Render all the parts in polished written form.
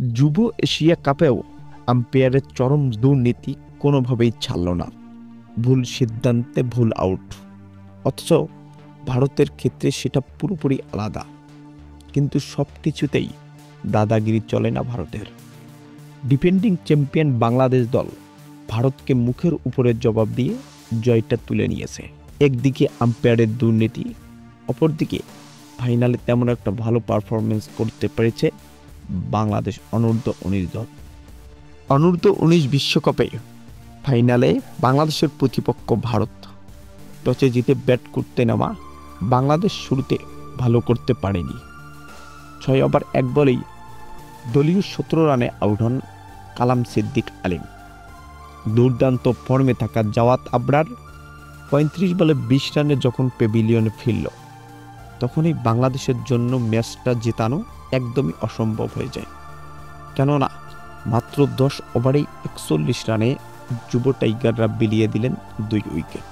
যুব এশিয়া কাপেও আম্পায়ারের চরম দুর্নীতি কোনোভাবেই ছাড়ল না। ভুল সিদ্ধান্তে ভুল আউট। অথচ ভারতের ক্ষেত্রে সেটা পুরোপুরি আলাদা। কিন্তু সব কিছুতেই দাদাগিরি চলে না ভারতের। ডিফেন্ডিং চ্যাম্পিয়ন বাংলাদেশ দল ভারতকে মুখের উপরে জবাব দিয়ে জয়টা তুলে নিয়েছে। একদিকে আম্পায়ারের দুর্নীতি, অপরদিকে ফাইনালে তেমন একটা ভালো পারফরমেন্স করতে পেরেছে বাংলাদেশ অনূর্ধ্ব-19 দল। অনূর্ধ্ব-19 বিশ্বকাপে ফাইনালে বাংলাদেশের প্রতিপক্ষ ভারত। টসে জিতে ব্যাট করতে নামা বাংলাদেশ শুরুতে ভালো করতে পারেনি। 6 ওভার 1 বলেই দলীয় 17 রানে আউট হন কালাম সিদ্দিক আলিম। দুর্দান্ত ফর্মে থাকা জাওয়াত আবরার 35 বলে 20 রানে যখন প্যাভিলিয়নে ফিরল, তখনই বাংলাদেশের জন্য ম্যাচটা জেতানো একদমই অসম্ভব হয়ে যায়। কেননা মাত্র 10 ওভারেই 41 রানে যুব টাইগাররা বিলিয়ে দিলেন 2 উইকেট।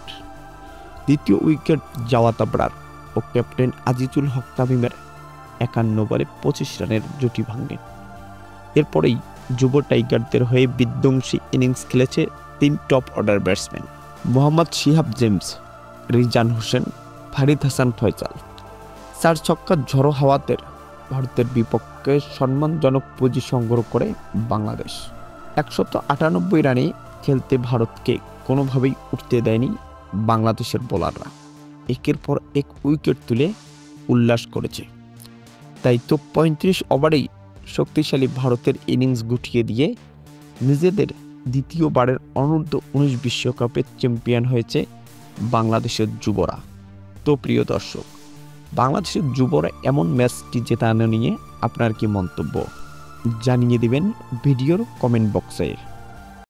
দ্বিতীয় উইকেট জাওয়াত আবরার ও ক্যাপ্টেন আজিজুল হক তামিমের 51 বলে 25 রানের জুটি ভাঙেন। এরপরেই যুব টাইগারদের হয়ে বিধ্বংসী ইনিংস খেলেছে 3 top order batsman Mohammad Shihab James, Rizan Hossain, Farid Hasan Faisal. 4 ছক্কার ঝড়ো হাওয়াতে ভারতের বিপক্ষে সম্মানজনক পুঁজি সংগ্রহ করে বাংলাদেশ। 198 রানে খেলতে ভারতকে কোনোভাবেই উঠতে দেয়নি বাংলাদেশের বোলাররা। একের পর এক উইকেট তুলে উল্লাস করেছে। তাই তো 35 ওভারেই শক্তিশালী ভারতের ইনিংস গুটিয়ে দিয়ে নিজেদের দ্বিতীয়বারের অনূর্ধ্ব-19 বিশ্বকাপের চ্যাম্পিয়ন হয়েছে বাংলাদেশের যুবরা। তো প্রিয় দর্শক, বাংলাদেশের যুবরা এমন ম্যাচটি জেতানো নিয়ে আপনার কি মন্তব্য জানিয়ে দিবেন ভিডিওর কমেন্ট বক্সে।